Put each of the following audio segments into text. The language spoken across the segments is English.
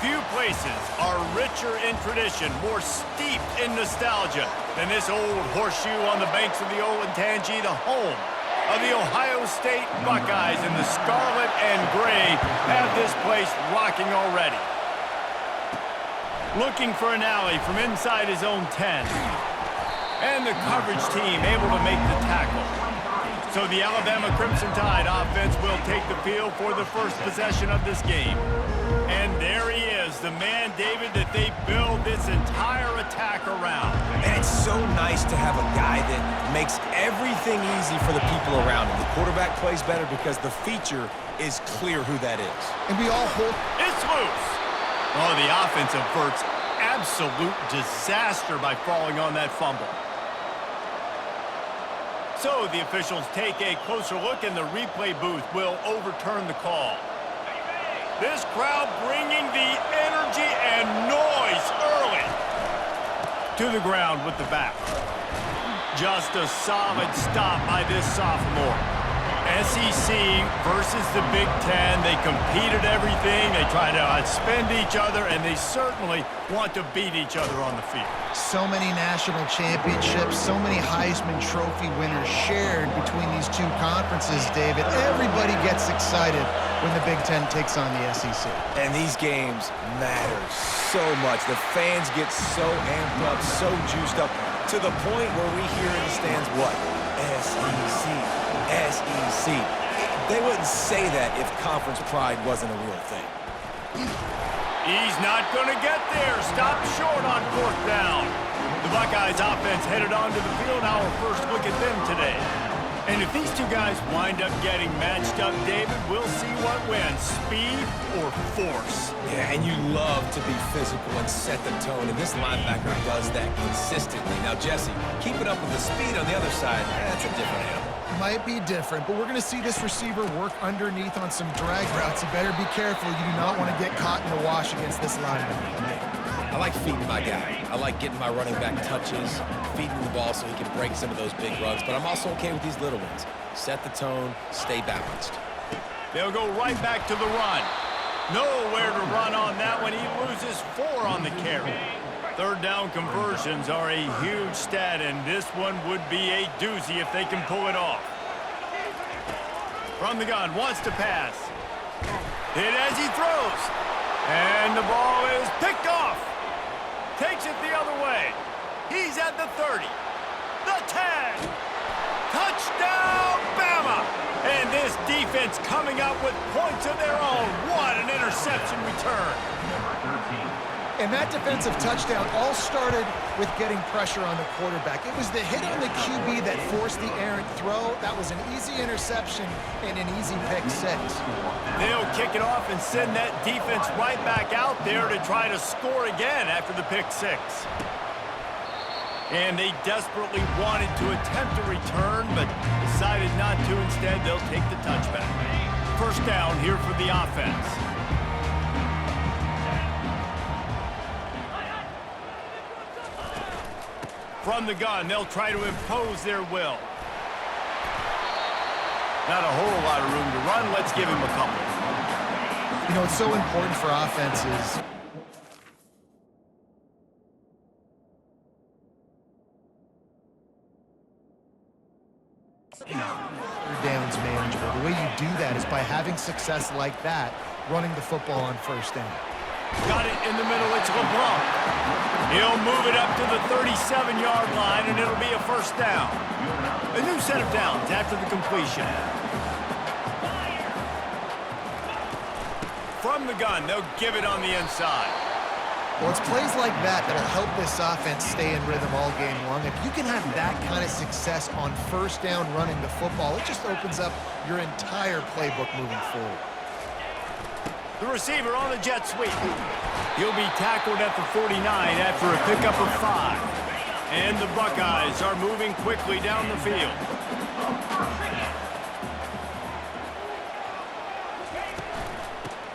Few places are richer in tradition, more steeped in nostalgia than this old horseshoe on the banks of the Olentangy, the home of the Ohio State Buckeyes. And the scarlet and gray have this place rocking already. Looking for an alley from inside his own 10. And the coverage team able to make the tackle. So the Alabama Crimson Tide offense will take the field for the first possession of this game. And there he is, the man, David, that they build this entire attack around. And it's so nice to have a guy that makes everything easy for the people around him. The quarterback plays better because the feature is clear who that is. And we all hold... It's loose. Oh, the offense averts absolute disaster by falling on that fumble. So the officials take a closer look, and the replay booth will overturn the call. This crowd bringing the energy and noise early. To the ground with the back. Just a solid stop by this sophomore. SEC versus the Big Ten. They competed everything. They try to outspend each other, and they certainly want to beat each other on the field. So many national championships, so many Heisman Trophy winners shared between these two conferences, David. Everybody gets excited when the Big Ten takes on the SEC. And these games matter so much. The fans get so amped up, so juiced up, to the point where we hear in the stands, what? SEC, SEC. They wouldn't say that if conference pride wasn't a real thing. He's not going to get there. Stop short on 4th down. The Buckeyes offense headed onto the field. Our first look at them today. And if these two guys wind up getting matched up, David, we'll see what wins, speed or force. Yeah, and you love to be physical and set the tone, and this linebacker does that consistently. Now, Jesse, keeping up with the speed on the other side, that's a different animal. Might be different, but we're going to see this receiver work underneath on some drag routes. You better be careful. You do not want to get caught in the wash against this linebacker. I like feeding my guy. I like getting my running back touches, feeding the ball so he can break some of those big runs, but I'm also okay with these little ones. Set the tone, stay balanced. They'll go right back to the run. Nowhere to run on that one. He loses 4 on the carry. 3rd down conversions are a huge stat, and this one would be a doozy if they can pull it off. From the gun, wants to pass. Hit as he throws. And the ball is picked off. Takes it the other way. He's at the 30. The 10. Touchdown, Bama! And this defense coming up with points of their own. What an interception return. And that defensive touchdown all started with getting pressure on the quarterback. It was the hit on the QB that forced the errant throw. That was an easy interception and an easy pick 6. They'll kick it off and send that defense right back out there to try to score again after the pick 6. And they desperately wanted to attempt a return, but decided not to. Instead, they'll take the touchback. 1st down here for the offense. From the gun, they'll try to impose their will. Not a whole lot of room to run. Let's give him a couple. You know, it's so important for offenses. Your down's manageable. The way you do that is by having success like that, running the football on 1st down. Got it in the middle. It's LeBlanc. He'll move it up to the 37-yard line, and it'll be a 1st down. A new set of downs after the completion. From the gun, they'll give it on the inside. Well, it's plays like that that'll help this offense stay in rhythm all game long. If you can have that kind of success on 1st down running the football, it just opens up your entire playbook moving forward. The receiver on the jet sweep. He'll be tackled at the 49 after a pickup of 5. And the Buckeyes are moving quickly down the field.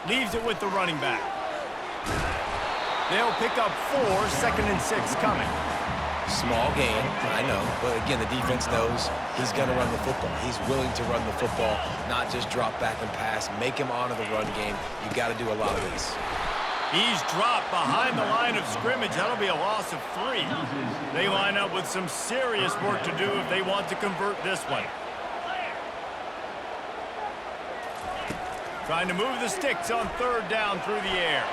Leaves it with the running back. They'll pick up 4, 2nd and 6 coming. Small gain, I know, but again, the defense knows he's going to run the football. He's willing to run the football, not just drop back and pass, make him honor the run game. You got to do a lot of this. He's dropped behind the line of scrimmage. That'll be a loss of 3. They line up with some serious work to do if they want to convert this one. Trying to move the sticks on 3rd down through the air.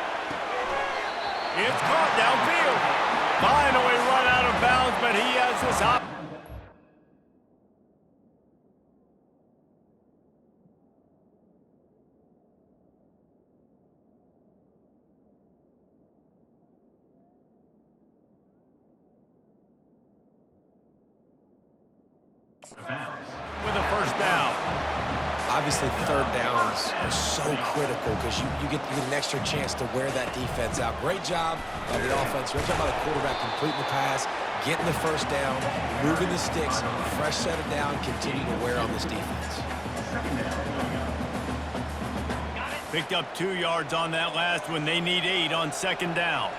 It's caught downfield. Finally run out of bounds, but he has this op. With a 1st down. Obviously, 3rd downs are so critical because you get an extra chance to wear that defense out. Great job by the offense. Great job by the quarterback completing the pass, getting the 1st down, moving the sticks, fresh set it down, continue to wear on this defense. Picked up 2 yards on that last one. They need 8 on 2nd down.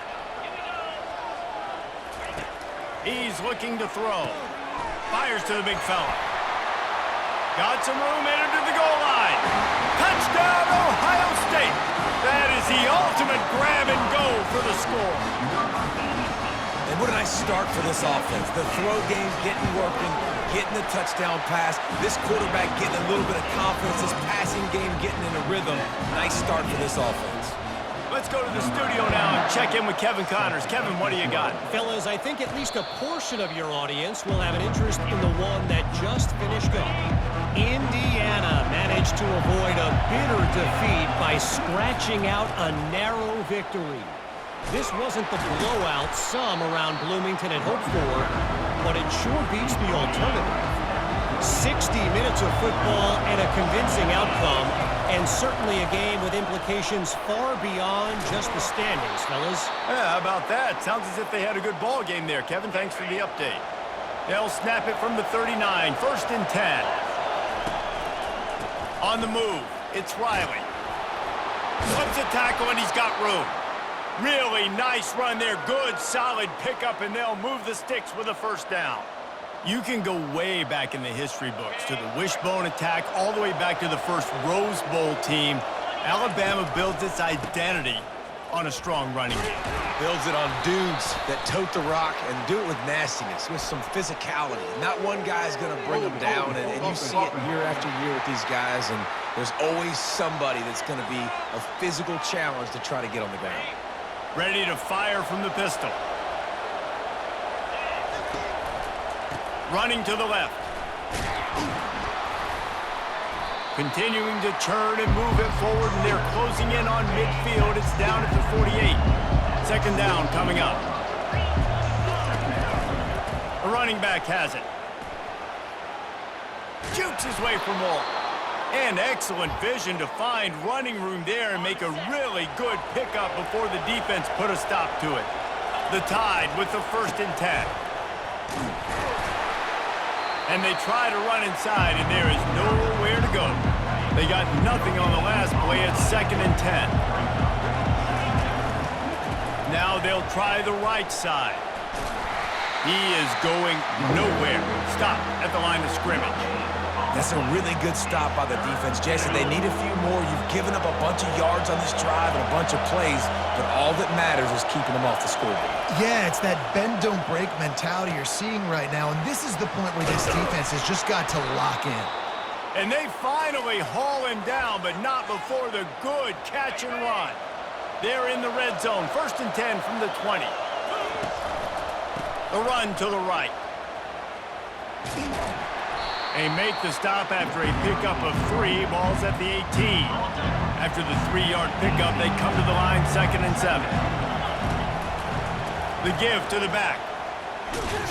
He's looking to throw. Fires to the big fella. Got some room, entered to the goal line. Touchdown, Ohio State. That is the ultimate grab and go for the score. And what a nice start for this offense. The throw game getting working, getting the touchdown pass. This quarterback getting a little bit of confidence. This passing game getting in a rhythm. Nice start for this offense. Let's go to the studio now and check in with Kevin Connors. Kevin, what do you got? Fellas, I think at least a portion of your audience will have an interest in the one that just finished up. Indiana managed to avoid a bitter defeat by scratching out a narrow victory. This wasn't the blowout some around Bloomington had hoped for, but it sure beats the alternative. 60 minutes of football and a convincing outcome, and certainly a game with implications far beyond just the standings, fellas. Yeah, how about that? Sounds as if they had a good ball game there. Kevin, thanks for the update. They'll snap it from the 39, 1st and 10. On the move, it's Riley. Slips a tackle and he's got room. Really nice run there. Good, solid pickup, and they'll move the sticks with a 1st down. You can go way back in the history books to the wishbone attack, all the way back to the first Rose Bowl team. Alabama builds its identity on a strong running game. Builds it on dudes that tote the rock and do it with nastiness, with some physicality. Not one guy's going to bring them down, and you see it year after year with these guys, and there's always somebody that's going to be a physical challenge to try to get on the ground. Ready to fire from the pistol. Running to the left. Continuing to churn and move it forward, and they're closing in on midfield. It's down at the 48. 2nd down coming up. The running back has it. Jukes his way for more. And excellent vision to find running room there and make a really good pickup before the defense put a stop to it. The Tide with the 1st and 10. And they try to run inside, and there is nowhere to go. They got nothing on the last play at 2nd and 10. Now they'll try the right side. He is going nowhere. Stop at the line of scrimmage. That's a really good stop by the defense. Jason, they need a few more. You've given up a bunch of yards on this drive and a bunch of plays, but all that matters is keeping them off the scoreboard. Yeah, it's that bend, don't break mentality you're seeing right now, and this is the point where this defense has just got to lock in. And they finally haul him down, but not before the good catch and run. They're in the red zone, 1st and 10 from the 20. The run to the right. They make the stop after a pickup of 3. Ball's at the 18. After the 3-yard pickup, they come to the line, 2nd and 7. The give to the back.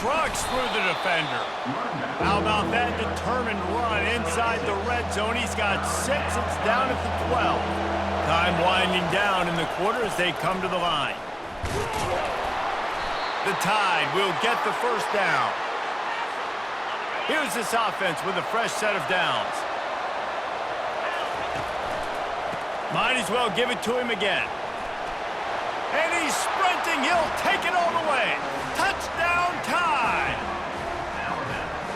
Trucks through the defender. How about that determined run inside the red zone? He's got 6. It's down at the 12. Time winding down in the quarter as they come to the line. The Tide will get the 1st down. Here's this offense with a fresh set of downs. Might as well give it to him again. And he's sprinting. He'll take it all the way. Touchdown Tide!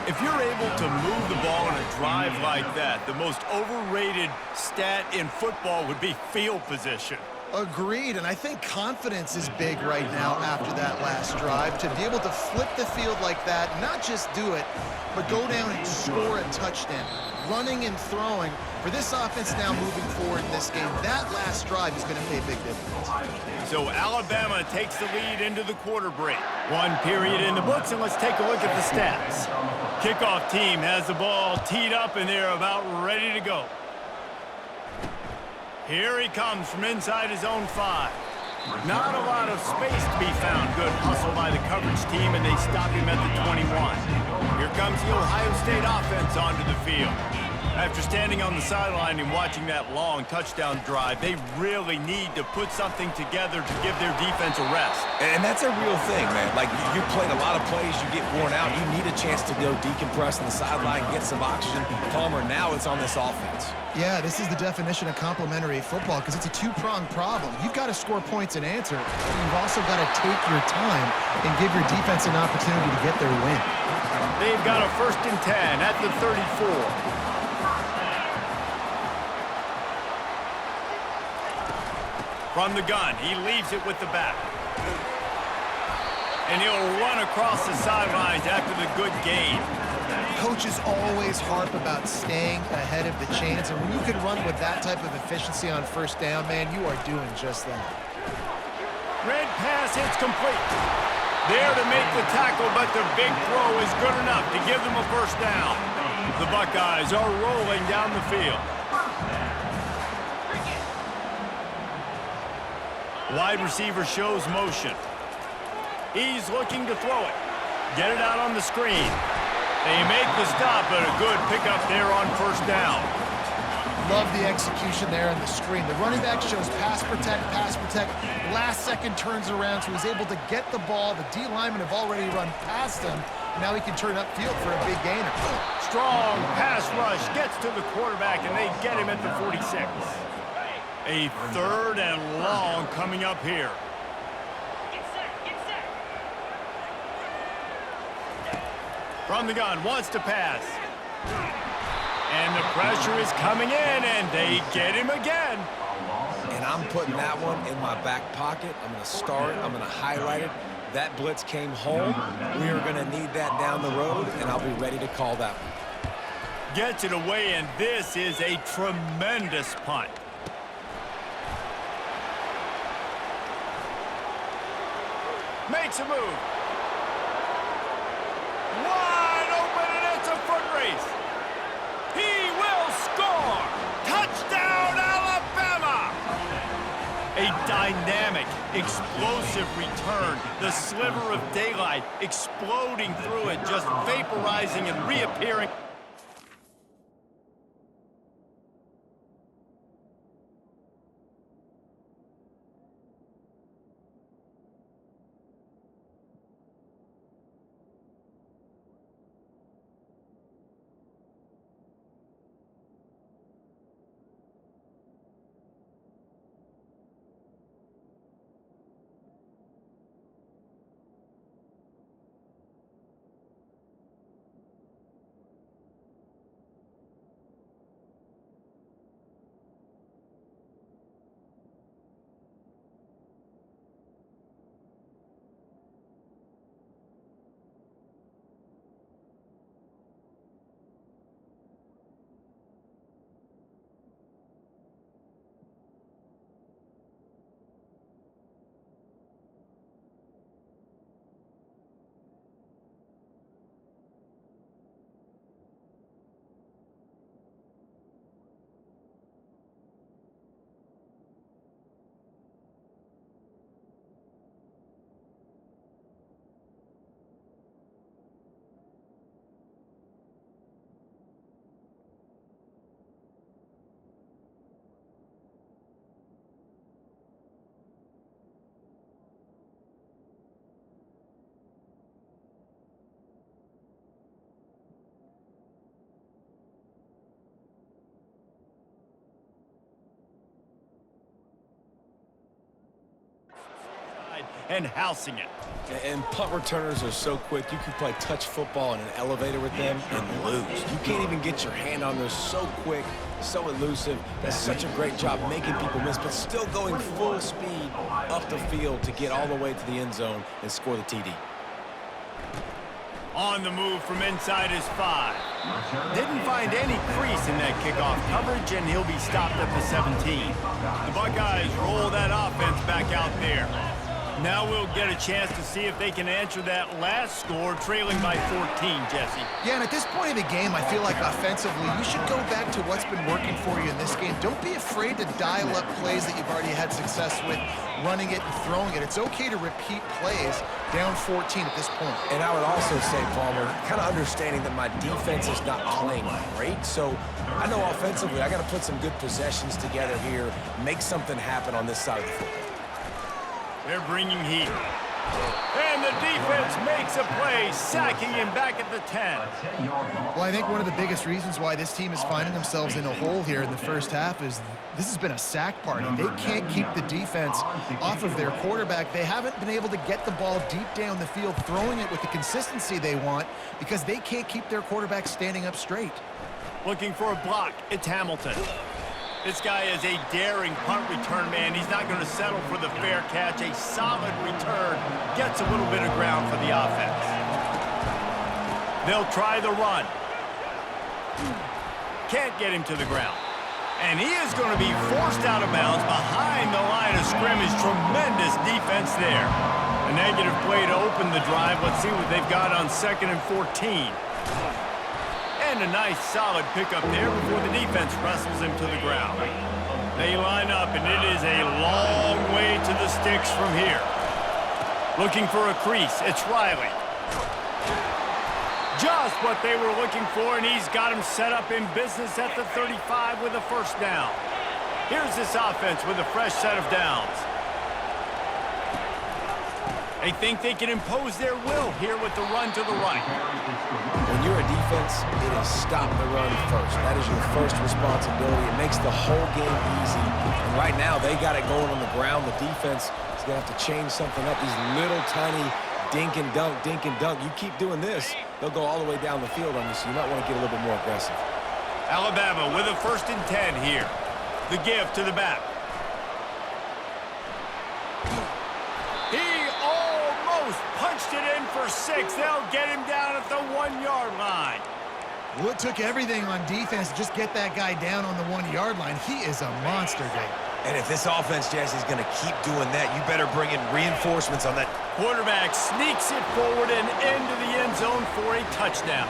If you're able to move the ball in a drive like that, the most overrated stat in football would be field position. Agreed, and I think confidence is big right now after that last drive. To be able to flip the field like that, not just do it, but go down and score a touchdown. Running and throwing, for this offense now moving forward in this game, that last drive is going to pay a big difference. So Alabama takes the lead into the quarter break. One period in the books, and let's take a look at the stats. Kickoff team has the ball teed up, and they're about ready to go. Here he comes from inside his own 5. Not a lot of space to be found. Good hustle by the coverage team, and they stop him at the 21. Here comes the Ohio State offense onto the field. After standing on the sideline and watching that long touchdown drive, they really need to put something together to give their defense a rest. And that's a real thing, man. Like, you played a lot of plays, you get worn out, you need a chance to go decompress on the sideline, get some oxygen. Palmer, now it's on this offense. Yeah, this is the definition of complementary football because it's a two-pronged problem. You've got to score points and answer, but you've also got to take your time and give your defense an opportunity to get their win. They've got a 1st and 10 at the 34. From the gun, he leaves it with the back. And he'll run across the sidelines after the good gain. Coaches always harp about staying ahead of the chains, and when you can run with that type of efficiency on 1st down, man, you are doing just that. Red pass hits complete. There to make the tackle, but the big throw is good enough to give them a 1st down. The Buckeyes are rolling down the field. Wide receiver shows motion. He's looking to throw it. Get it out on the screen. They make the stop, but a good pickup there on 1st down. Love the execution there on the screen. The running back shows pass protect. Last second turns around, so he's able to get the ball. The D linemen have already run past him. Now he can turn upfield for a big gainer. Strong pass rush gets to the quarterback, and they get him at the 46. A 3rd and long coming up here. From the gun, wants to pass. And the pressure is coming in, and they get him again. And I'm putting that one in my back pocket. I'm going to start it. I'm going to highlight it. That blitz came home. We are going to need that down the road, and I'll be ready to call that one. Gets it away, and this is a tremendous punt. Makes a move. Wide open, and it's a foot race. He will score. Touchdown, Alabama. A dynamic, explosive return. The sliver of daylight exploding through it, just vaporizing and reappearing. and housing it. And punt returners are so quick, you can play touch football in an elevator with them and lose. You can't even get your hand on them. So quick, so elusive. That's such a great job making people miss, but still going full speed up the field to get all the way to the end zone and score the TD. On the move from inside his 5. Didn't find any crease in that kickoff coverage, and he'll be stopped at the 17. The Buckeyes roll that offense back out there. Now we'll get a chance to see if they can answer that last score, trailing by 14, Jesse. Yeah, and at this point in the game, I feel like offensively, you should go back to what's been working for you in this game. Don't be afraid to dial up plays that you've already had success with, running it and throwing it. It's okay to repeat plays down 14 at this point. And I would also say, Palmer, kind of understanding that my defense is not playing great, so I know offensively I got to put some good possessions together here, make something happen on this side of the football. They're bringing heat. And the defense makes a play, sacking him back at the 10. Well, I think one of the biggest reasons why this team is finding themselves in a hole here in the first half is this has been a sack party. They can't keep the defense off of their quarterback. They haven't been able to get the ball deep down the field, throwing it with the consistency they want because they can't keep their quarterback standing up straight. Looking for a block, it's Hamilton. This guy is a daring punt return man. He's not going to settle for the fair catch. A solid return gets a little bit of ground for the offense. They'll try the run. Can't get him to the ground. And he is going to be forced out of bounds behind the line of scrimmage. Tremendous defense there. A negative play to open the drive. Let's see what they've got on 2nd and 14. And a nice solid pickup there before the defense wrestles him to the ground. They line up, and it is a long way to the sticks from here. Looking for a crease, it's Riley. Just what they were looking for, and he's got him set up in business at the 35 with a first down. Here's this offense with a fresh set of downs. They think they can impose their will here with the run to the right. When you're a defense, it is stop the run first. That is your first responsibility. It makes the whole game easy. And right now, they got it going on the ground. The defense is going to have to change something up. These little tiny dink and dunk, dink and dunk. You keep doing this, they'll go all the way down the field on you, so you might want to get a little bit more aggressive. Alabama with a 1st and 10 here. The give to the back. He almost punched it in for 6. They'll get him down at the 1-yard line. Well, it took everything on defense to just get that guy down on the 1-yard line. He is a monster, Dave. And if this offense, Jesse, is going to keep doing that, you better bring in reinforcements on that. Quarterback sneaks it forward and into the end zone for a touchdown.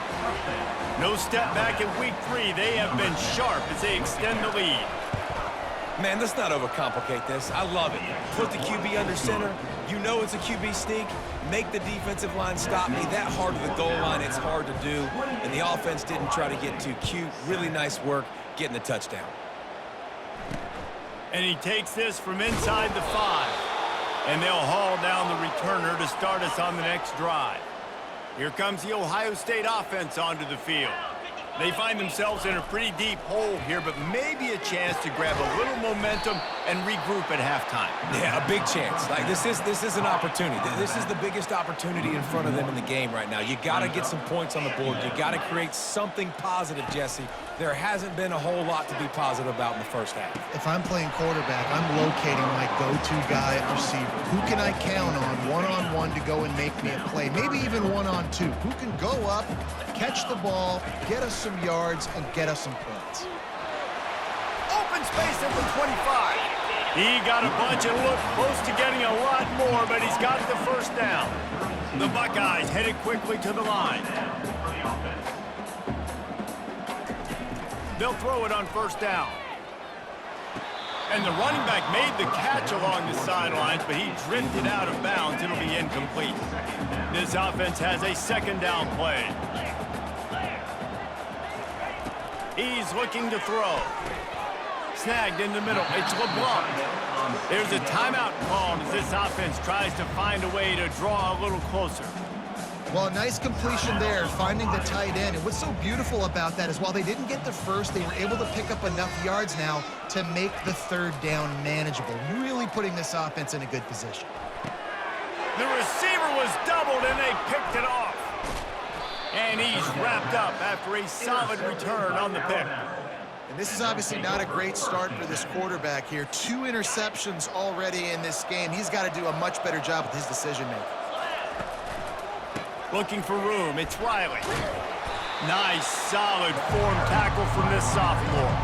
No step back in week 3. They have been sharp as they extend the lead. Man, let's not overcomplicate this. I love it. Put the QB under center. You know it's a QB sneak. Make the defensive line stop me. That hard to the goal line, it's hard to do. And the offense didn't try to get too cute. Really nice work getting the touchdown. And he takes this from inside the 5. And they'll haul down the returner to start us on the next drive. Here comes the Ohio State offense onto the field. They find themselves in a pretty deep hole here, but maybe a chance to grab a little momentum and regroup at halftime. Yeah, a big chance. Like this is an opportunity. This is the biggest opportunity in front of them in the game right now. You got to get some points on the board. You got to create something positive, Jesse. There hasn't been a whole lot to be positive about in the first half. If I'm playing quarterback, I'm locating my go-to guy at receiver. Who can I count on one-on-one to go and make me a play? Maybe even one-on-two. Who can go up, catch the ball, get us some yards, and get us some points? Open space at the 25. He got a bunch and looked close to getting a lot more, but he's got the first down. The Buckeyes headed quickly to the line. They'll throw it on first down. And the running back made the catch along the sidelines, but he drifted out of bounds. It'll be incomplete. This offense has a 2nd down play. He's looking to throw. Snagged in the middle. It's LeBlanc. There's a timeout called as this offense tries to find a way to draw a little closer. Well, a nice completion there, finding the tight end. And what's so beautiful about that is while they didn't get the first, they were able to pick up enough yards now to make the 3rd down manageable, really putting this offense in a good position. The receiver was doubled, and they picked it off. And he's wrapped up after a solid return on the pick. And this is obviously not a great start for this quarterback here. 2 interceptions already in this game. He's got to do a much better job with his decision-making. Looking for room, it's Riley. Nice, solid form tackle from this sophomore.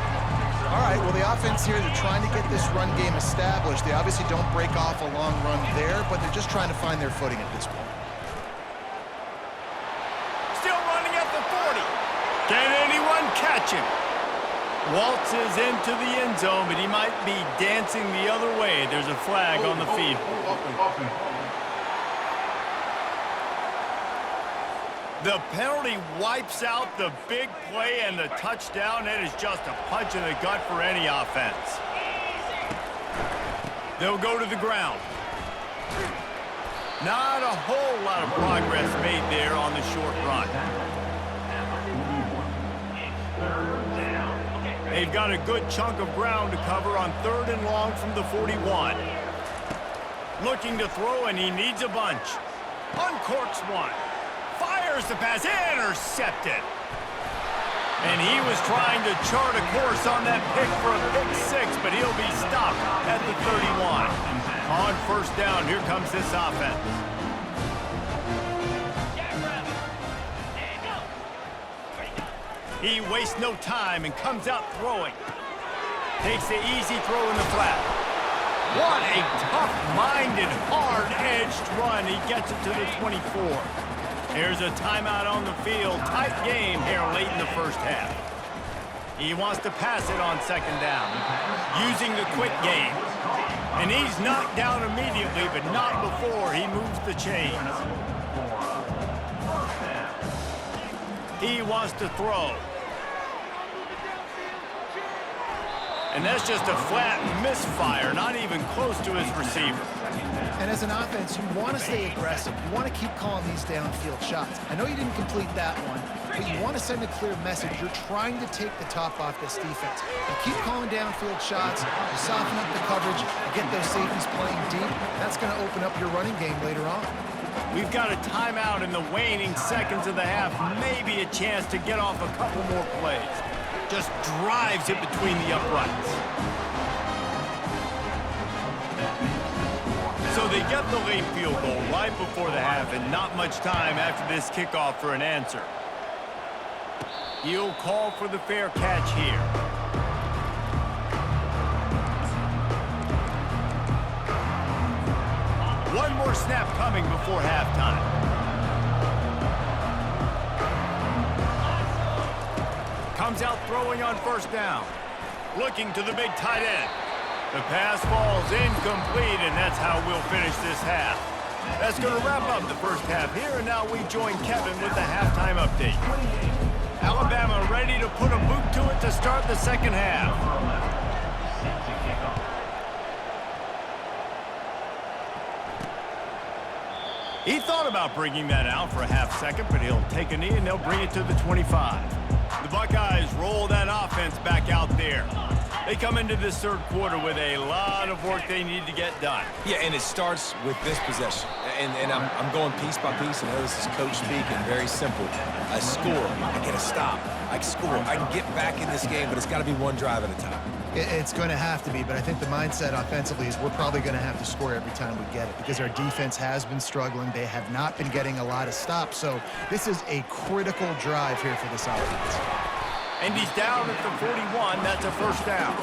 All right, well, the offense here, they're trying to get this run game established. They obviously don't break off a long run there, but they're just trying to find their footing at this point. Still running at the 40. Can anyone catch him? Waltzes into the end zone, but he might be dancing the other way. There's a flag on the field. The penalty wipes out the big play and the touchdown. It is just a punch in the gut for any offense. They'll go to the ground. Not a whole lot of progress made there on the short run. They've got a good chunk of ground to cover on 3rd and long from the 41. Looking to throw, and he needs a bunch. Uncorks one. Fires the pass, intercepted. And he was trying to chart a course on that pick for a pick 6, but he'll be stopped at the 31. On 1st down, here comes this offense. He wastes no time and comes out throwing. Takes the easy throw in the flat. What a tough-minded, hard-edged run. He gets it to the 24. Here's a timeout on the field. Tight game here late in the first half. He wants to pass it on 2nd down, using the quick game. And he's knocked down immediately, but not before he moves the chains. He wants to throw. And that's just a flat misfire, not even close to his receiver. And as an offense, you want to stay aggressive. You want to keep calling these downfield shots. I know you didn't complete that one, but you want to send a clear message. You're trying to take the top off this defense. You keep calling downfield shots, you soften up the coverage, you get those safeties playing deep. That's going to open up your running game later on. We've got a timeout in the waning seconds of the half. Maybe a chance to get off a couple more plays. Just drives it between the uprights. So they get the late field goal right before the half, and not much time after this kickoff for an answer. He'll call for the fair catch here. One more snap coming before halftime. Comes out throwing on 1st down. Looking to the big tight end. The pass falls incomplete, and that's how we'll finish this half. That's going to wrap up the first half here, and now we join Kevin with the halftime update. Alabama ready to put a boot to it to start the 2nd half. He thought about bringing that out for a half second, but he'll take a knee and they'll bring it to the 25. The Buckeyes roll that offense back out there. They come into this 3rd quarter with a lot of work they need to get done. Yeah, and it starts with this possession. And I'm going piece by piece. I know this is coach speaking, very simple. I score, I get a stop, I score. I can get back in this game, but it's got to be one drive at a time. It's going to have to be, but I think the mindset offensively is we're probably going to have to score every time we get it because our defense has been struggling. They have not been getting a lot of stops, so this is a critical drive here for this offense. And he's down at the 41. That's a 1st down.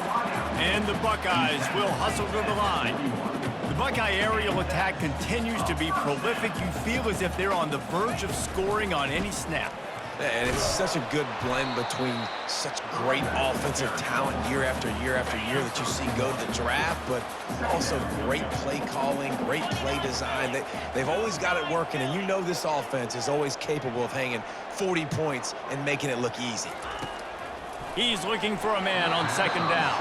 And the Buckeyes will hustle to the line. The Buckeye aerial attack continues to be prolific. You feel as if they're on the verge of scoring on any snap. And it's such a good blend between such great offensive talent year after year after year that you see go to the draft, but also great play calling, great play design. They've always got it working, and you know this offense is always capable of hanging 40 points and making it look easy. He's looking for a man on 2nd down.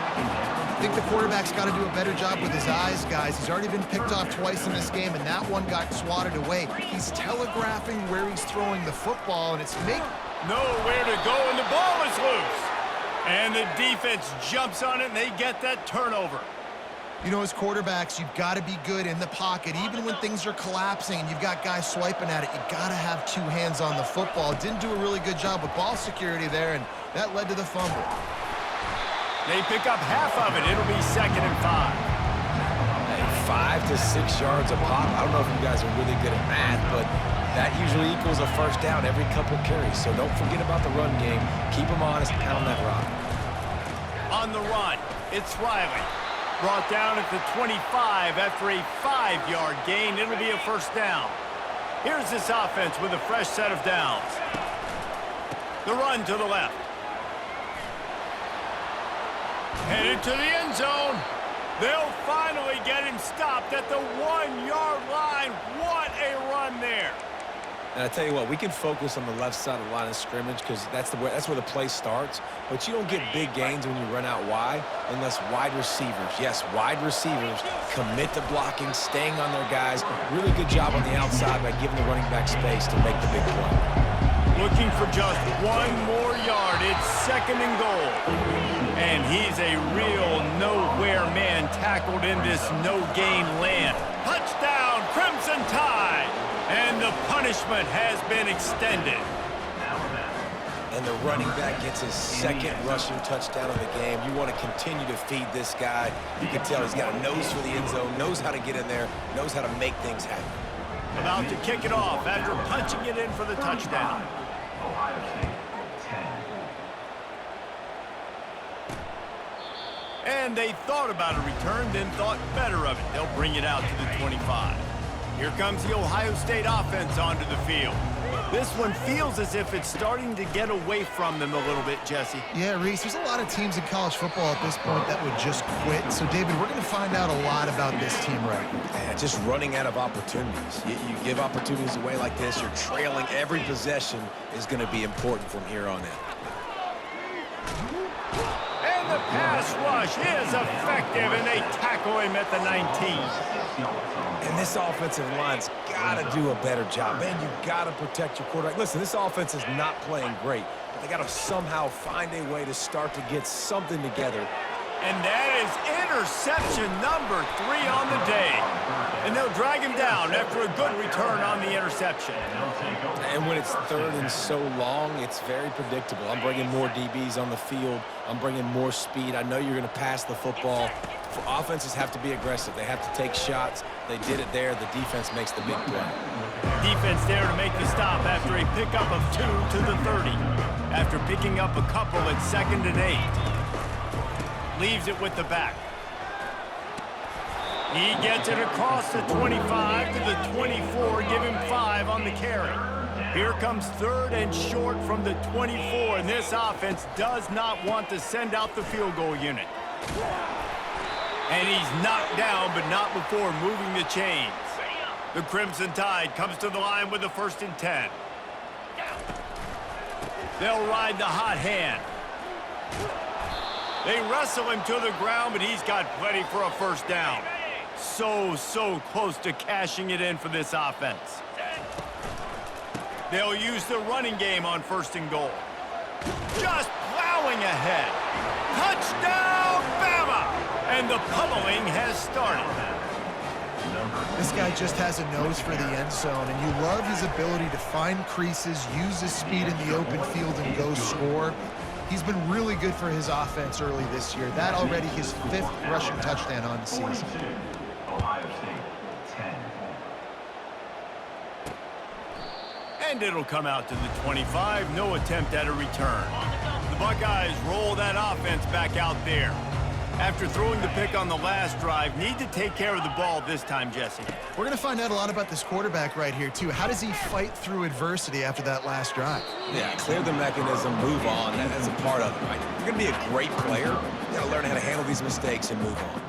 I think the quarterback's got to do a better job with his eyes, guys. He's already been picked off twice in this game, and that one got swatted away. He's telegraphing where he's throwing the football, and it's nowhere to go, and the ball is loose. And the defense jumps on it, and they get that turnover. You know, as quarterbacks, you've got to be good in the pocket. Even when things are collapsing and you've got guys swiping at it, you've got to have two hands on the football. Didn't do a really good job with ball security there, and that led to the fumble. They pick up half of it. It'll be 2nd and 5. Hey, 5 to 6 yards a pop. I don't know if you guys are really good at math, but that usually equals a first down every couple carries. So don't forget about the run game. Keep them honest, pound that rock. On the run, it's Riley. Brought down at the 25 after a 5-yard gain. It'll be a first down. Here's this offense with a fresh set of downs. The run to the left. Headed to the end zone. They'll finally get him stopped at the 1-yard line. What a run there. And I tell you what, we can focus on the left side of the line of scrimmage because that's where the play starts. But you don't get big gains when you run out wide unless wide receivers, yes, wide receivers, commit to blocking, staying on their guys. Really good job on the outside by giving the running back space to make the big play. Looking for just 1 more yard. It's 2nd and goal. And he's a real nowhere man tackled in this no-gain land. Touchdown, Crimson Tide! And the punishment has been extended. And the running back gets his 2nd rushing touchdown of the game. You want to continue to feed this guy. You can tell he's got a nose for the end zone, knows how to get in there, knows how to make things happen. About to kick it off after punching it in for the touchdown. And they thought about a return, then thought better of it. They'll bring it out to the 25. Here comes the Ohio State offense onto the field. This one feels as if it's starting to get away from them a little bit, Jesse. Yeah, Reese, there's a lot of teams in college football at this point that would just quit. So, David, we're going to find out a lot about this team right now. Yeah, just running out of opportunities. You give opportunities away like this, you're trailing. Every possession is going to be important from here on in. And the pass rush is effective, and they tackle him at the 19. And this offensive line's got to do a better job. Man, you got to protect your quarterback. Listen, this offense is not playing great, but they got to somehow find a way to start to get something together. And that is interception number 3 on the day. And they'll drag him down after a good return on the interception. And when it's 3rd and so long, it's very predictable. I'm bringing more DBs on the field. I'm bringing more speed. I know you're going to pass the football. Offenses have to be aggressive. They have to take shots. They did it there. The defense makes the big play. Defense there to make the stop after a pickup of 2 to the 30. After picking up a couple at 2nd and 8. Leaves it with the back. He gets it across the 25 to the 24. Give him 5 on the carry. Here comes 3rd and short from the 24. And this offense does not want to send out the field goal unit. And he's knocked down, but not before moving the chains. The Crimson Tide comes to the line with a 1st and 10. They'll ride the hot hand. They wrestle him to the ground, but he's got plenty for a first down. So close to cashing it in for this offense. They'll use the running game on 1st and goal. Just plowing ahead. Touchdown, Bama! And the pummeling has started. This guy just has a nose for the end zone, and you love his ability to find creases, use his speed in the open field, and go score. He's been really good for his offense early this year. That already his 5th rushing touchdown on the season. And it'll come out to the 25. No attempt at a return. The Buckeyes roll that offense back out there. After throwing the pick on the last drive, need to take care of the ball this time, Jesse. We're going to find out a lot about this quarterback right here, too. How does he fight through adversity after that last drive? Yeah, clear the mechanism, move on. That's a part of it, right? If you're going to be a great player, you got to learn how to handle these mistakes and move on.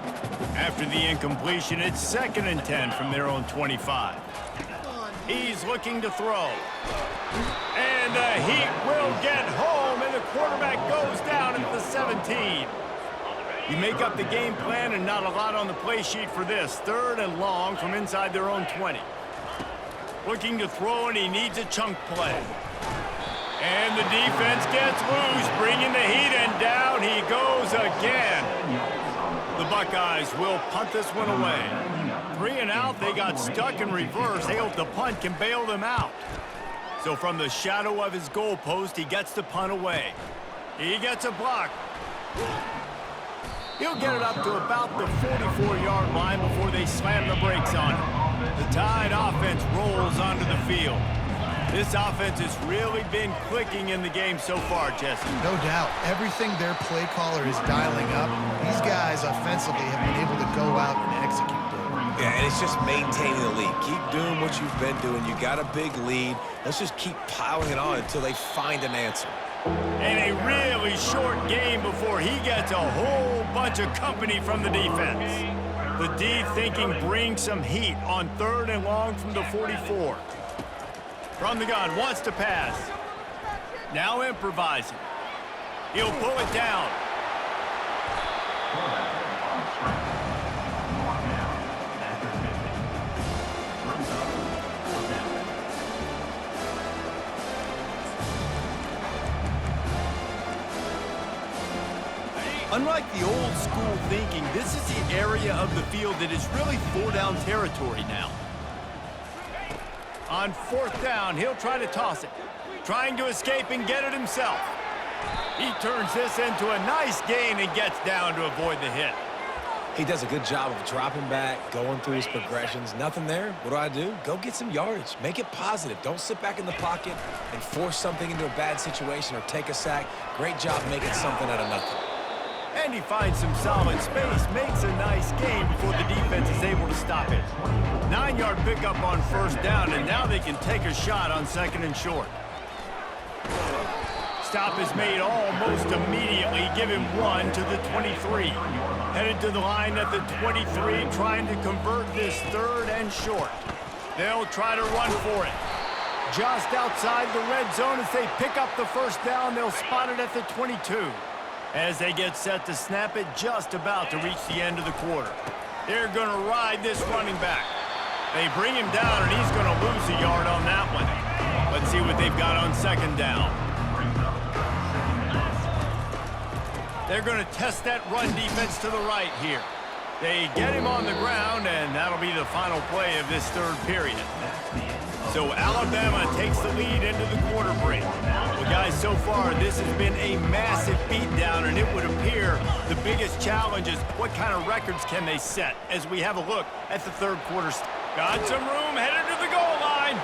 After the incompletion, it's 2nd and 10 from their own 25. He's looking to throw. And the Heat will get home, and the quarterback goes down at the 17. You make up the game plan and not a lot on the play sheet for this. 3rd and long from inside their own 20. Looking to throw, and he needs a chunk play. And the defense gets loose, bringing the Heat, and down he goes again. The Buckeyes will punt this one away. 3 and out, they got stuck in reverse. They hope the punt can bail them out. So from the shadow of his goalpost, he gets the punt away. He gets a block. He'll get it up to about the 44-yard line before they slam the brakes on him. The Tide offense rolls onto the field. This offense has really been clicking in the game so far, Jesse. No doubt. Everything their play caller is dialing up, these guys offensively have been able to go out and execute. Yeah, and it's just maintaining the lead. Keep doing what you've been doing. You got a big lead. Let's just keep piling it on until they find an answer. And a really short game before he gets a whole bunch of company from the defense. The D thinking bring some heat on 3rd and long from the 44. From the gun, wants to pass. Now improvising. He'll pull it down. Unlike the old school thinking, this is the area of the field that is really 4-down territory now. On 4th down, he'll try to toss it. Trying to escape and get it himself. He turns this into a nice gain and gets down to avoid the hit. He does a good job of dropping back, going through his progressions. Nothing there. What do? Go get some yardage. Make it positive. Don't sit back in the pocket and force something into a bad situation or take a sack. Great job making something out of nothing. And he finds some solid space, makes a nice gain before the defense is able to stop it. 9-yard pickup on 1st down, and now they can take a shot on 2nd and short. Stop is made almost immediately. Give him 1 to the 23. Headed to the line at the 23, trying to convert this 3rd and short. They'll try to run for it. Just outside the red zone as they pick up the 1st down, they'll spot it at the 22. As they get set to snap it, just about to reach the end of the quarter. They're going to ride this running back. They bring him down, and he's going to lose a yard on that one. Let's see what they've got on 2nd down. They're going to test that run defense to the right here. They get him on the ground, and that'll be the final play of this 3rd period. So Alabama takes the lead into the quarter break. Well, guys, so far this has been a massive beatdown, and it would appear the biggest challenge is what kind of records can they set as we have a look at the 3rd quarter. Got some room, headed to the goal line.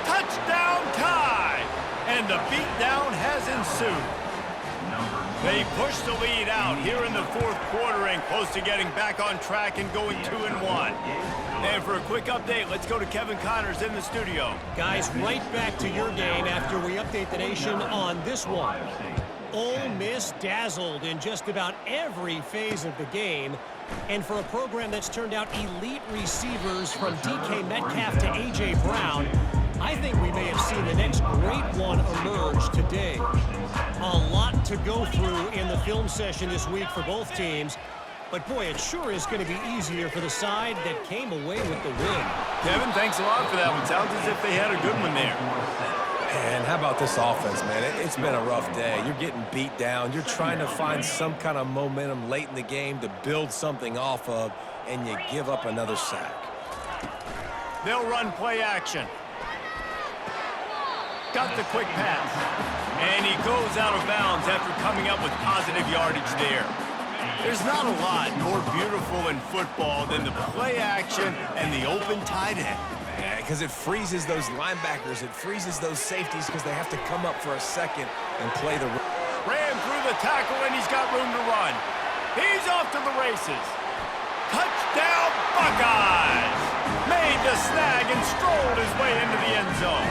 Touchdown Tide! And the beatdown has ensued. They push the lead out here in the 4th quarter and close to getting back on track and going 2-1. And for a quick update, let's go to Kevin Connors in the studio. Guys, right back to your game after we update the nation on this one. Ole Miss dazzled in just about every phase of the game. And for a program that's turned out elite receivers from DK Metcalf to A.J. Brown, I think we may have seen the next great one emerge today. A lot to go through in the film session this week for both teams. But, boy, it sure is going to be easier for the side that came away with the win. Kevin, thanks a lot for that one. Sounds as if they had a good one there. And how about this offense, man? It's been a rough day. You're getting beat down. You're trying to find some kind of momentum late in the game to build something off of, and you give up another sack. They'll run play action. Got the quick pass. And he goes out of bounds after coming up with positive yardage there. There's not a lot more beautiful in football than the play action and the open tight end. Yeah, because it freezes those linebackers. It freezes those safeties because they have to come up for a second and play the... Ran through the tackle, and he's got room to run. He's off to the races. Touchdown, Buckeyes! Made the snag and strolled his way into the end zone.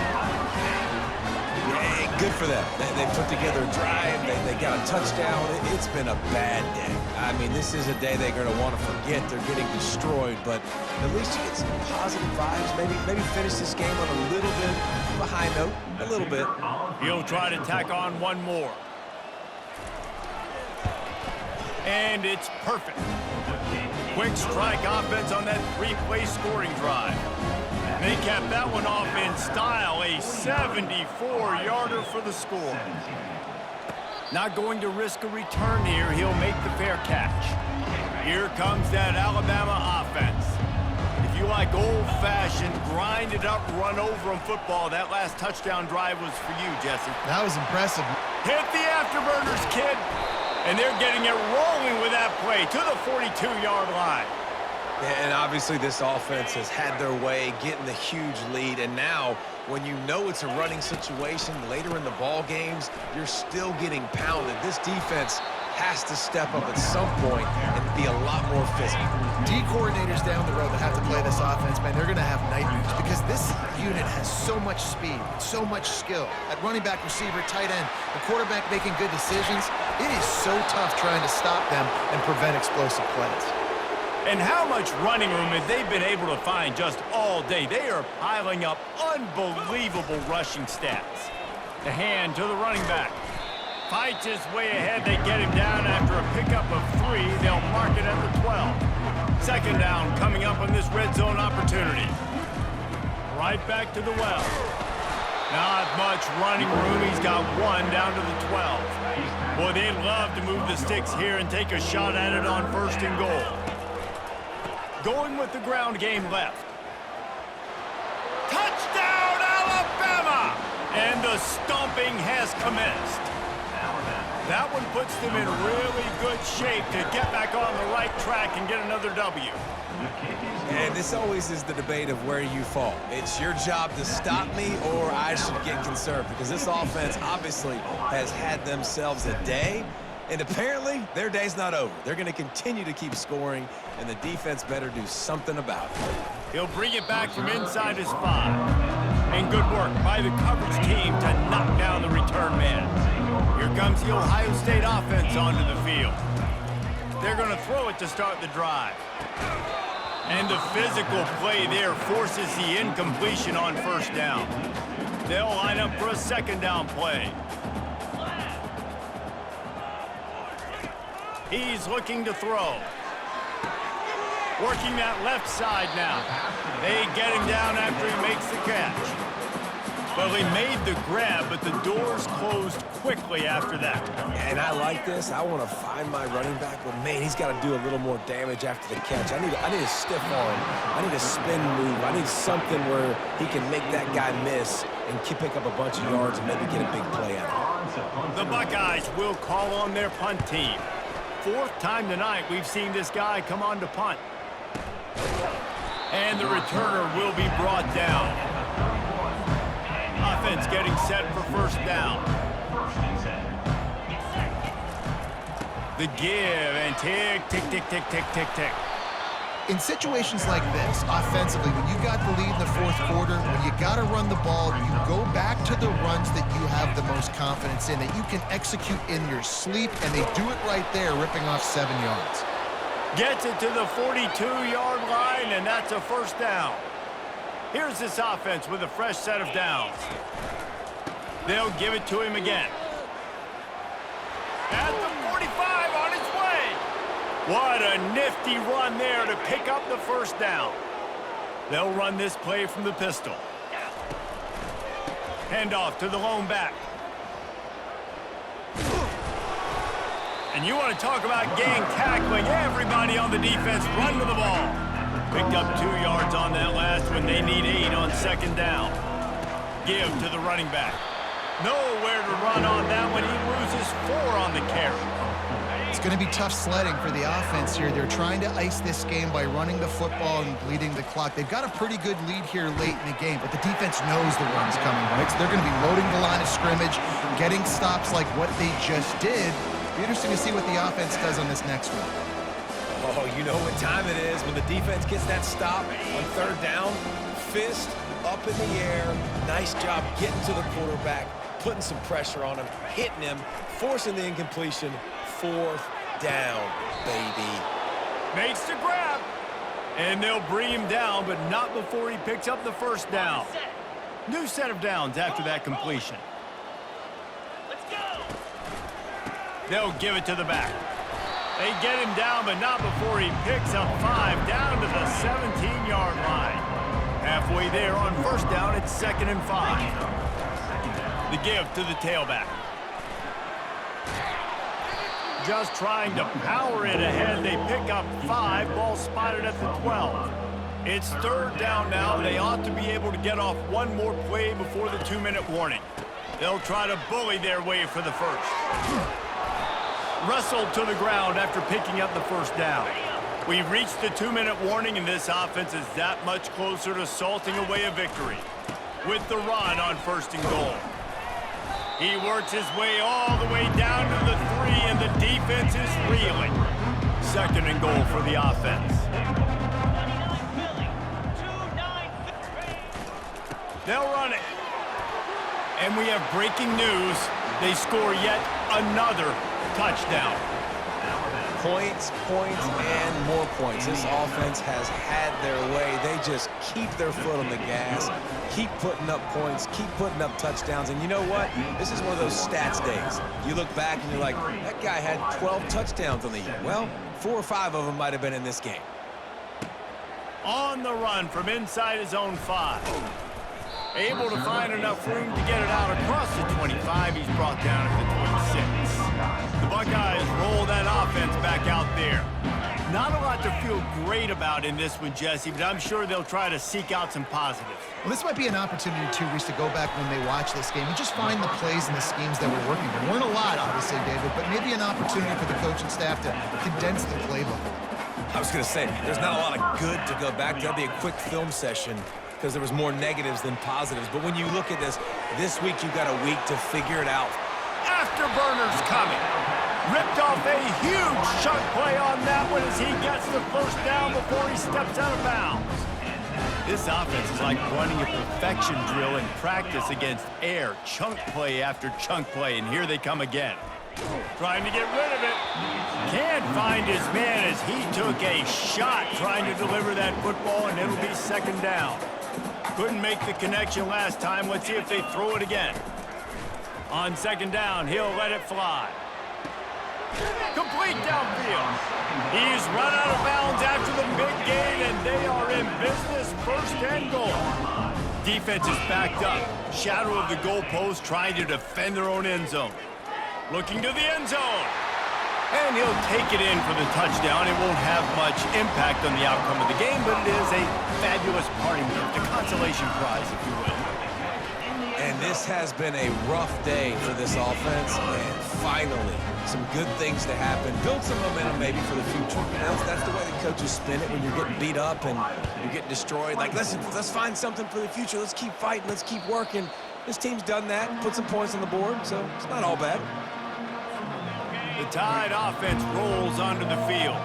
Good for them. They put together a drive. They got a touchdown. It's been a bad day. I mean, this is a day they're going to want to forget. They're getting destroyed, but at least you get some positive vibes. Maybe finish this game on a little bit of a high note. A little bit. He'll try to tack on one more. And it's perfect. Quick strike offense on that 3-play scoring drive. They capped that one off in style, a 74-yarder for the score. Not going to risk a return here. He'll make the fair catch. Here comes that Alabama offense. If you like old-fashioned, grinded-up, run-over-'em football, that last touchdown drive was for you, Jesse. That was impressive. Hit the afterburners, kid. And they're getting it rolling with that play to the 42-yard line. And obviously this offense has had their way, getting the huge lead. And now, when you know it's a running situation later in the ball games, you're still getting pounded. This defense has to step up at some point and be a lot more physical. D coordinators down the road that have to play this offense, man, they're going to have nightmares because this unit has so much speed, so much skill. At running back, receiver, tight end, the quarterback making good decisions. It is so tough trying to stop them and prevent explosive plays. And how much running room have they been able to find just all day? They are piling up unbelievable rushing stats. The hand to the running back. Fights his way ahead. They get him down after a pickup of 3. They'll mark it at the 12. Second down coming up on this red zone opportunity. Right back to the well. Not much running room. He's got 1 down to the 12. Boy, they'd love to move the sticks here and take a shot at it on 1st and goal. Going with the ground game left. Touchdown, Alabama! And the stomping has commenced. That one puts them in really good shape to get back on the right track and get another W. And this always is the debate of where you fall. It's your job to stop me or I should get conserved, because this offense obviously has had themselves a day, and apparently their day's not over. They're going to continue to keep scoring, and the defense better do something about it. He'll bring it back from inside his 5. And good work by the coverage team to knock down the return man. Here comes the Ohio State offense onto the field. They're going to throw it to start the drive. And the physical play there forces the incompletion on 1st down. They'll line up for a 2nd down play. He's looking to throw. Working that left side now. They get him down after he makes the catch. Well, he made the grab, but the doors closed quickly after that. And I like this. I want to find my running back, but man, he's got to do a little more damage after the catch. I need a stiff arm. I need a spin move. I need something where he can make that guy miss and pick up a bunch of yards and maybe get a big play out of it. The Buckeyes will call on their punt team. 4th time tonight we've seen this guy come on to punt. And the returner will be brought down. Offense getting set for 1st down. The give and tick, tick, tick, tick, tick, tick, tick. In situations like this, offensively, when you got the lead in the 4th quarter, when you got to run the ball, you go back to the runs that you have the most confidence in, that you can execute in your sleep, and they do it right there, ripping off 7 yards. Gets it to the 42-yard line, and that's a 1st down. Here's this offense with a fresh set of downs. They'll give it to him again. At the 45 on its way. What a nifty run there to pick up the 1st down. They'll run this play from the pistol. Handoff to the lone back. And you want to talk about gang tackling. Everybody on the defense run to the ball. Picked up 2 yards on that last one. They need 8 on 2nd down. Give to the running back. Nowhere to run on that one. He loses 4 on the carry. It's going to be tough sledding for the offense here. They're trying to ice this game by running the football and bleeding the clock. They've got a pretty good lead here late in the game, but the defense knows the run's coming, right? So they're going to be loading the line of scrimmage, getting stops like what they just did. Be interesting to see what the offense does on this next one. Oh, you know what time it is when the defense gets that stop on 3rd down. Fist up in the air. Nice job getting to the quarterback, putting some pressure on him, hitting him, forcing the incompletion. 4th down, baby. Makes the grab. And they'll bring him down, but not before he picks up the 1st down. New set of downs after that completion. Let's go. They'll give it to the back. They get him down, but not before he picks up 5 down to the 17-yard line. Halfway there on 1st down, it's 2nd and 5. The give to the tailback. just trying to power it ahead. They pick up 5, ball spotted at the 12. It's 3rd down now. They ought to be able to get off one more play before the 2-minute warning. They'll try to bully their way for the first. Wrestled to the ground after picking up the first down. We've reached the 2-minute warning, and this offense is that much closer to salting away a victory. With the run on 1st and goal. He works his way all the way down to the 3, and the defense is reeling. 2nd and goal for the offense. They'll run it. And we have breaking news. They score yet another touchdown. Points, and more points. This offense has had their way. They just keep their foot on the gas, keep putting up points, keep putting up touchdowns. And you know what? This is one of those stats days. You look back and you're like, that guy had 12 touchdowns on the year. Well, 4 or 5 of them might have been in this game. On the run from inside his own 5. Able to find enough room to get it out across the 25. He's brought down at the 26. The Buckeyes roll that offense back out there. Not a lot to feel great about in this one, Jesse, but I'm sure they'll try to seek out some positives. Well, this might be an opportunity, too, Reese, to go back when they watch this game and just find the plays and the schemes that were working. There weren't a lot, obviously, David, but maybe an opportunity for the coaching staff to condense the playbook. I was going to say, there's not a lot of good to go back to. That'll be a quick film session because there was more negatives than positives. But when you look at this week you've got a week to figure it out. Afterburners coming. Ripped off a huge chunk play on that one as he gets the first down before he steps out of bounds. This offense is like running a perfection drill in practice against air. Chunk play after chunk play, and here they come again. Trying to get rid of it. Can't find his man as he took a shot trying to deliver that football, and it'll be 2nd down. Couldn't make the connection last time. Let's see if they throw it again. On 2nd down, he'll let it fly. Complete downfield. He's run out of bounds after the big gain, and they are in business. 1st and goal. Defense is backed up. Shadow of the goalpost trying to defend their own end zone. Looking to the end zone. And he'll take it in for the touchdown. It won't have much impact on the outcome of the game, but it is a fabulous parting gift, a consolation prize, if you will. And this has been a rough day for this offense, and finally, some good things to happen. Build some momentum maybe for the future. That's the way the coaches spin it when you're getting beat up and you're getting destroyed. Like, listen, let's find something for the future. Let's keep fighting. Let's keep working. This team's done that, put some points on the board, so it's not all bad. The Tide offense rolls onto the field.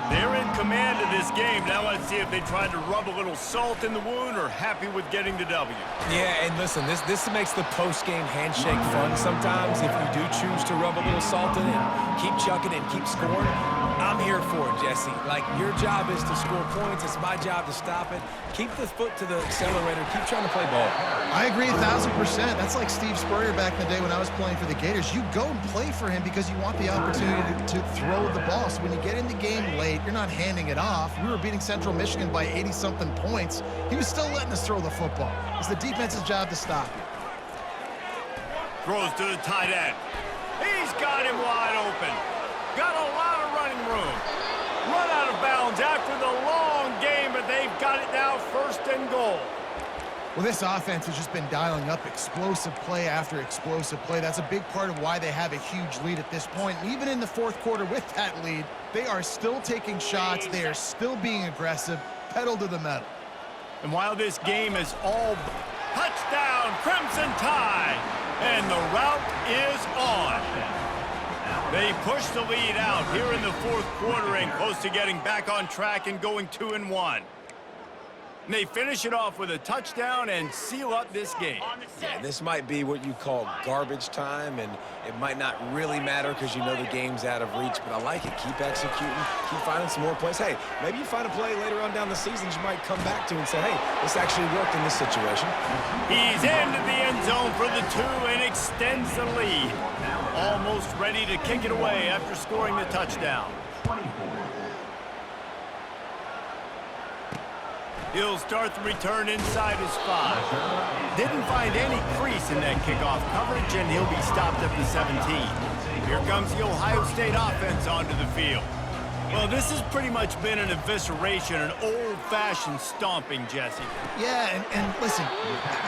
They're in command of this game. Now let's see if they try to rub a little salt in the wound or happy with getting the W. Yeah, and listen, this makes the post-game handshake fun sometimes. If you do choose to rub a little salt in it, keep chucking and keep scoring, I'm here for it, Jesse. Like, your job is to score points. It's my job to stop it. Keep the foot to the accelerator. Keep trying to play ball. I agree 1,000%. That's like Steve Spurrier back in the day when I was playing for the Gators. You go and play for him because you want the opportunity to throw the ball. So when you get in the game late, you're not handing it off. We were beating Central Michigan by 80-something points. He was still letting us throw the football. It's the defense's job to stop you. Throws to the tight end. He's got him wide open. Got a lot of running room. Run out of bounds after the long game, but they've got it now 1st and goal. Well, this offense has just been dialing up explosive play after explosive play. That's a big part of why they have a huge lead at this point. And even in the 4th quarter with that lead, they are still taking shots. They are still being aggressive, pedal to the metal. And while this game is all touchdown, Crimson Tide, and the route is on. They push the lead out here in the 4th quarter and close to getting back on track and going 2-1. And they finish it off with a touchdown and seal up this game. Yeah, this might be what you call garbage time, and it might not really matter because you know the game's out of reach, but I like it. Keep executing, keep finding some more plays. Hey, maybe you find a play later on down the season you might come back to and say, hey, this actually worked in this situation. He's into the end zone for the 2 and extends the lead. Almost ready to kick it away after scoring the touchdown. He'll start the return inside his 5. Didn't find any crease in that kickoff coverage, and he'll be stopped at the 17. Here comes the Ohio State offense onto the field. Well, this has pretty much been an evisceration, an old-fashioned stomping, Jesse. Yeah, and listen,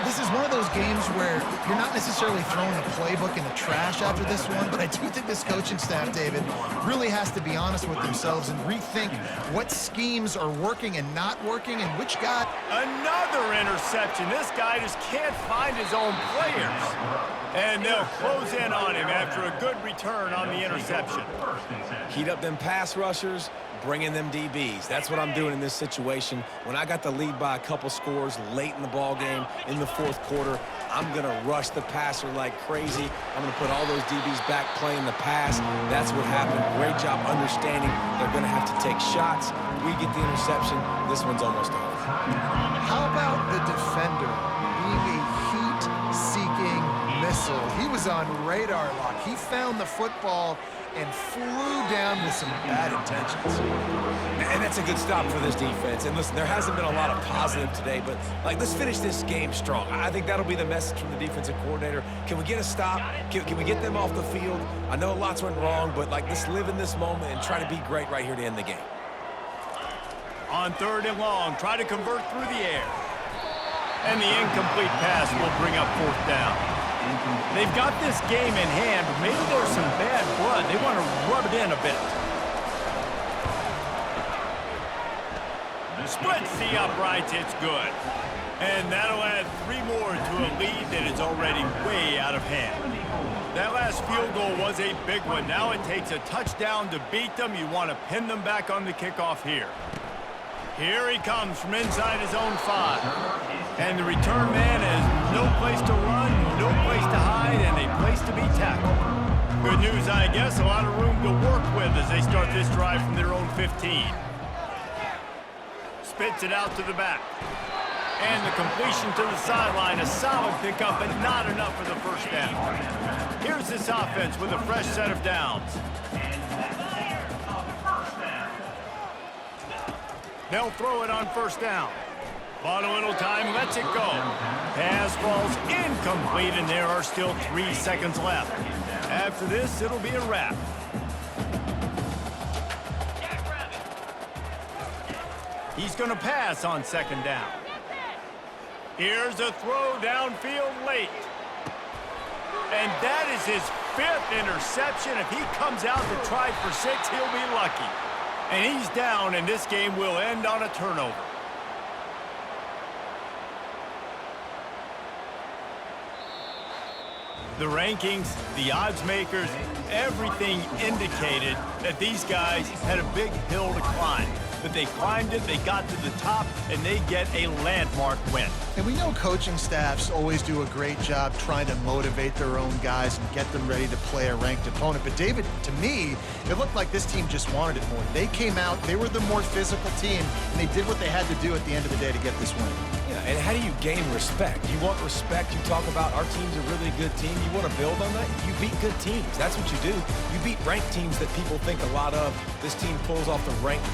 this is one of those games where you're not necessarily throwing the playbook in the trash after this one, but I do think this coaching staff, David, really has to be honest with themselves and rethink what schemes are working and not working and which guy. Another interception. This guy just can't find his own players. And they'll close in on him after a good return on the interception. Heat up them pass rushers, bring in them DBs. That's what I'm doing in this situation. When I got the lead by a couple scores late in the ball game in the fourth quarter, I'm going to rush the passer like crazy. I'm going to put all those DBs back playing the pass. That's what happened. Great job understanding they're going to have to take shots. We get the interception. This one's almost over. How about the defender being a heat-seeking missile? He was on radar lock. He found the football and flew down with some bad intentions. And that's a good stop for this defense. And listen, there hasn't been a lot of positive today, but let's finish this game strong. I think that'll be the message from the defensive coordinator. Can we get a stop? Can we get them off the field? I know lots went wrong, but let's live in this moment and try to be great right here to end the game. On 3rd and long, try to convert through the air. And the incomplete pass will bring up 4th down. They've got this game in hand, but maybe there's some bad blood. They want to rub it in a bit. Splits the uprights, it's good. And that'll add 3 more to a lead that is already way out of hand. That last field goal was a big one. Now it takes a touchdown to beat them. You want to pin them back on the kickoff here. Here he comes from inside his own 5. And the return man has no place to run, no place to hide, and a place to be tackled. Good news, I guess, a lot of room to work with as they start this drive from their own 15. Spits it out to the back. And the completion to the sideline, a solid pickup, but not enough for the first down. Here's this offense with a fresh set of downs. They'll throw it on 1st down. Bought a little time, lets it go. Pass falls incomplete, and there are still 3 seconds left. After this, it'll be a wrap. He's going to pass on 2nd down. Here's a throw downfield late. And that is his 5th interception. If he comes out to try for 6, he'll be lucky. And he's down, and this game will end on a turnover. The rankings, the odds makers, everything indicated that these guys had a big hill to climb. But they climbed it, they got to the top, and they get a landmark win. And we know coaching staffs always do a great job trying to motivate their own guys and get them ready to play a ranked opponent. But David, to me, it looked like this team just wanted it more. They came out, they were the more physical team, and they did what they had to do at the end of the day to get this win. Yeah, and how do you gain respect? You want respect, you talk about our team's a really good team. You want to build on that? You beat good teams. That's what you do. You beat ranked teams that people think a lot of. This team pulls off the ranked